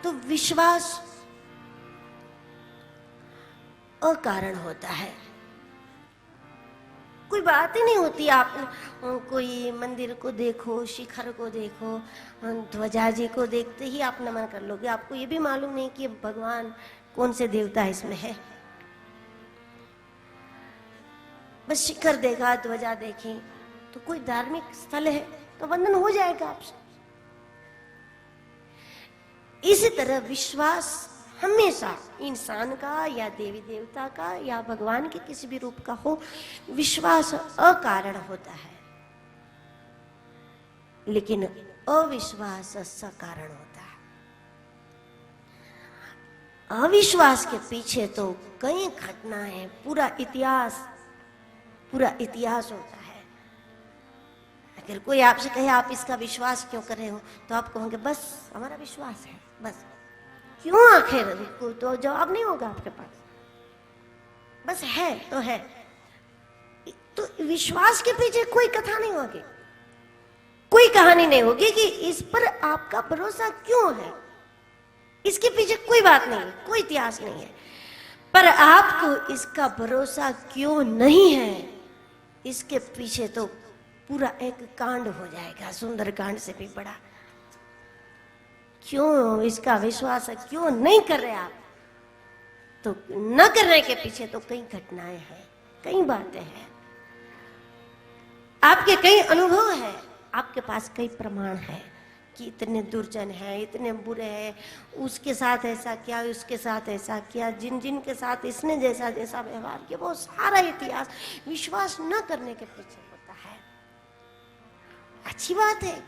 तो विश्वास अकारण होता है। कोई बात ही नहीं होती, आप कोई मंदिर को देखो, शिखर को देखो, ध्वजा जी को देखते ही आप नमन कर लोगे। आपको ये भी मालूम नहीं कि भगवान कौन से देवता इसमें है। बस शिखर देखा, ध्वजा देखी, तो कोई धार्मिक स्थल है तो वंदन हो जाएगा आपसे। इसी तरह विश्वास हमेशा इंसान का या देवी देवता का या भगवान के किसी भी रूप का हो, विश्वास अकारण होता है, लेकिन अविश्वास सकारण होता है। अविश्वास के पीछे तो कई घटनाएं, पूरा इतिहास होता है। अगर कोई आपसे कहे आप इसका विश्वास क्यों कर रहे हो, तो आप कहोगे बस हमारा विश्वास है, बस। क्यों आखिर तो जवाब नहीं होगा आपके पास, बस है तो है। तो विश्वास के पीछे कोई कथा नहीं होगी, कोई कहानी नहीं होगी कि इस पर आपका भरोसा क्यों है। इसके पीछे कोई बात नहीं है, कोई इतिहास नहीं है। पर आपको इसका भरोसा क्यों नहीं है, इसके पीछे तो पूरा एक कांड हो जाएगा, सुंदर कांड से भी बड़ा। क्यों इसका विश्वास क्यों नहीं कर रहे आप, तो न करने के पीछे तो कई घटनाएं हैं, कई बातें हैं, आपके कई अनुभव है, आपके पास कई प्रमाण है कि इतने दुर्जन हैं, इतने बुरे हैं, उसके साथ ऐसा किया, उसके साथ ऐसा किया, जिन के साथ इसने जैसा जैसा व्यवहार किया, वो सारा इतिहास विश्वास न करने के पीछे होता है। अच्छी बात है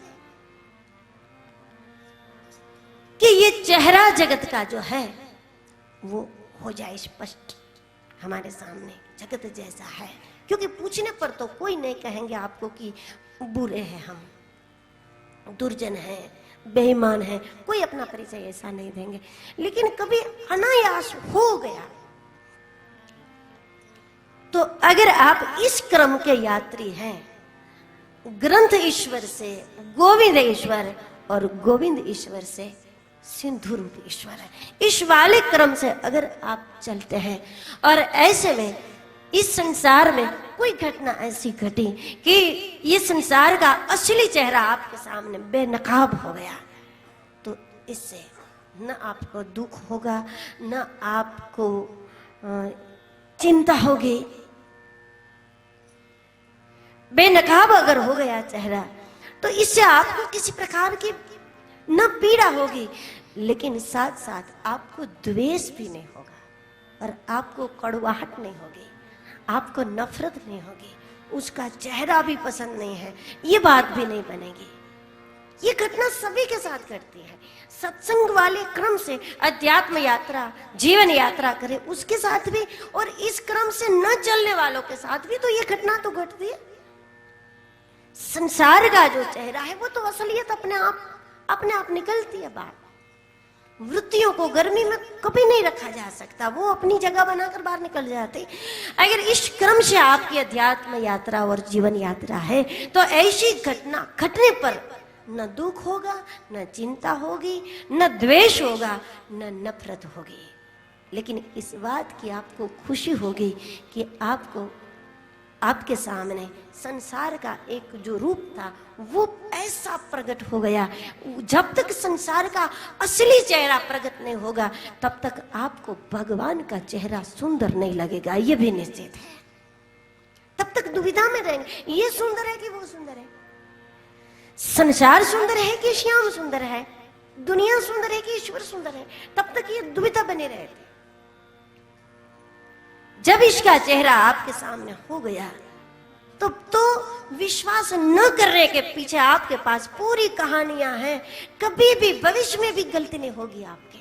कि ये चेहरा जगत का जो है वो हो जाए स्पष्ट हमारे सामने, जगत जैसा है। क्योंकि पूछने पर तो कोई नहीं कहेंगे आपको कि बुरे हैं, हम दुर्जन है, बेईमान है, कोई अपना परिचय ऐसा नहीं देंगे। लेकिन कभी अनायास हो गया तो अगर आप इस क्रम के यात्री हैं, ग्रंथ ईश्वर से गोविंद ईश्वर और गोविंद ईश्वर से सिंधु रूप ईश्वर है, इस वाले क्रम से अगर आप चलते हैं और ऐसे में इस संसार में कोई घटना ऐसी घटी कि ये संसार का असली चेहरा आपके सामने बेनकाब हो गया, तो इससे न आपको दुख होगा, न आपको चिंता होगी। बेनकाब अगर हो गया चेहरा तो इससे आपको किसी प्रकार की न पीड़ा होगी, लेकिन साथ साथ आपको द्वेष भी नहीं होगा और आपको कड़वाहट नहीं होगी, आपको नफरत नहीं होगी, उसका चेहरा भी पसंद नहीं है, ये बात भी नहीं बनेगी। ये घटना सभी के साथ घटती है। सत्संग वाले क्रम से अध्यात्म यात्रा, जीवन यात्रा करे उसके साथ भी, और इस क्रम से न चलने वालों के साथ भी तो ये घटना तो घटती है। संसार का जो चेहरा है वो तो असलियत अपने आप निकलती है बाहर। वृत्तियों को गर्मी में कभी नहीं रखा जा सकता, वो अपनी जगह बनाकर बाहर निकल जाते। अगर इस क्रम से आपकी अध्यात्म यात्रा और जीवन यात्रा है तो ऐसी घटना घटने पर न दुख होगा, न चिंता होगी, न द्वेष होगा, न नफरत होगी, लेकिन इस बात की आपको खुशी होगी कि आपके सामने संसार का एक जो रूप था वो ऐसा प्रकट हो गया। जब तक संसार का असली चेहरा प्रकट नहीं होगा तब तक आपको भगवान का चेहरा सुंदर नहीं लगेगा, ये भी निश्चित है। तब तक दुविधा में रहेंगे, ये सुंदर है कि वो सुंदर है, संसार सुंदर है कि श्याम सुंदर है, दुनिया सुंदर है कि ईश्वर सुंदर है, तब तक ये दुविधा बने रहती। जब इसका चेहरा आपके सामने हो गया तो विश्वास न करने के पीछे आपके पास पूरी कहानियां हैं। कभी भी भविष्य में भी गलती नहीं होगी आपके,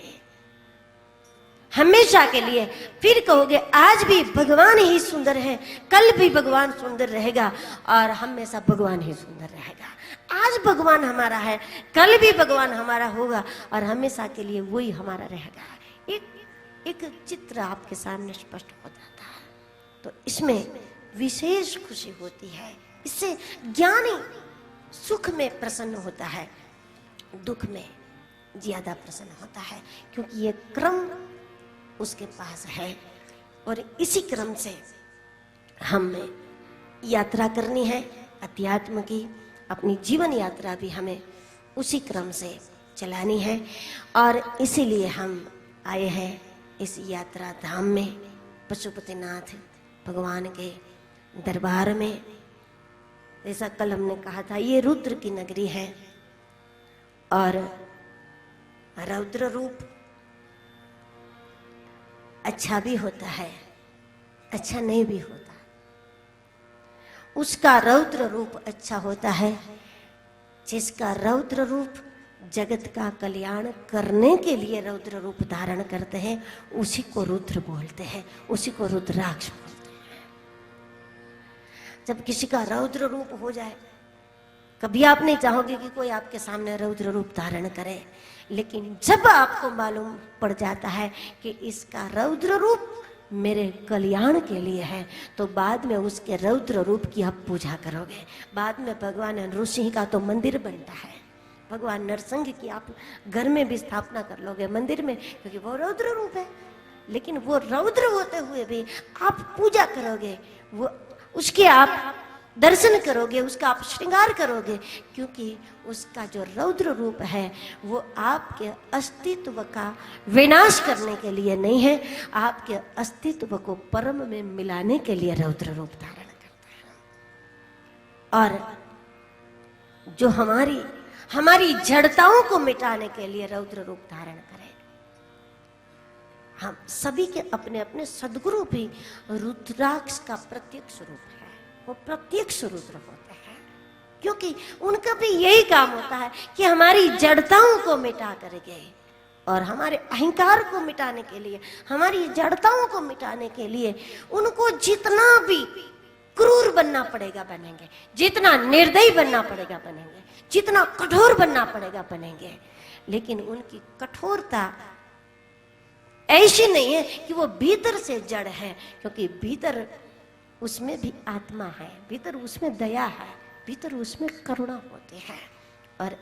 हमेशा के लिए फिर कहोगे आज भी भगवान ही सुंदर है, कल भी भगवान सुंदर रहेगा और हमेशा भगवान ही सुंदर रहेगा। आज भगवान हमारा है, कल भी भगवान हमारा होगा और हमेशा के लिए वही हमारा रहेगा। एक चित्र आपके सामने स्पष्ट हो जाता है, तो इसमें विशेष खुशी होती है। इससे ज्ञानी सुख में प्रसन्न होता है, दुख में ज्यादा प्रसन्न होता है, क्योंकि ये क्रम उसके पास है और इसी क्रम से हमें यात्रा करनी है अध्यात्म की। अपनी जीवन यात्रा भी हमें उसी क्रम से चलानी है और इसीलिए हम आए हैं इस यात्रा धाम में, पशुपतिनाथ भगवान के दरबार में। जैसा कल हमने कहा था, ये रुद्र की नगरी है और रौद्र रूप अच्छा भी होता है, अच्छा नहीं भी होता। उसका रौद्र रूप अच्छा होता है, जिसका रौद्र रूप जगत का कल्याण करने के लिए रौद्र रूप धारण करते हैं, उसी को रुद्र बोलते हैं, उसी को रुद्राक्ष बोलते हैं। जब किसी का रौद्र रूप हो जाए, कभी आप नहीं चाहोगे कि कोई आपके सामने रौद्र रूप धारण करे, लेकिन जब आपको मालूम पड़ जाता है कि इसका रौद्र रूप मेरे कल्याण के लिए है, तो बाद में उसके रौद्र रूप की आप पूजा करोगे। बाद में भगवान नृसिंह का तो मंदिर बनता है, भगवान नरसिंह की आप घर में भी स्थापना कर लोगे मंदिर में, क्योंकि वो रौद्र रूप है। लेकिन वो रौद्र होते हुए भी आप पूजा करोगे, वो उसके आप दर्शन करोगे, उसका आप श्रृंगार करोगे, क्योंकि उसका जो रौद्र रूप है वो आपके अस्तित्व का विनाश करने के लिए नहीं है, आपके अस्तित्व को परम में मिलाने के लिए रौद्र रूप धारण करता है। और जो हमारी जड़ताओं को मिटाने के लिए रौद्र रूप धारण करे। हम सभी के अपने अपने सद्गुरु भी रुद्राक्ष का प्रत्यक्ष रूप है, वो प्रत्यक्ष रुद्र होते हैं, क्योंकि उनका भी यही काम होता है कि हमारी जड़ताओं को मिटा करके और हमारे अहंकार को मिटाने के लिए, हमारी जड़ताओं को मिटाने के लिए उनको जितना भी क्रूर बनना पड़ेगा बनेंगे, जितना निर्दयी बनना पड़ेगा बनेंगे, जितना कठोर बनना पड़ेगा बनेंगे। लेकिन उनकी कठोरता ऐसी नहीं है कि वो भीतर से जड़ है, क्योंकि भीतर उसमें भी आत्मा है, भीतर उसमें दया है, भीतर उसमें करुणा होती है। और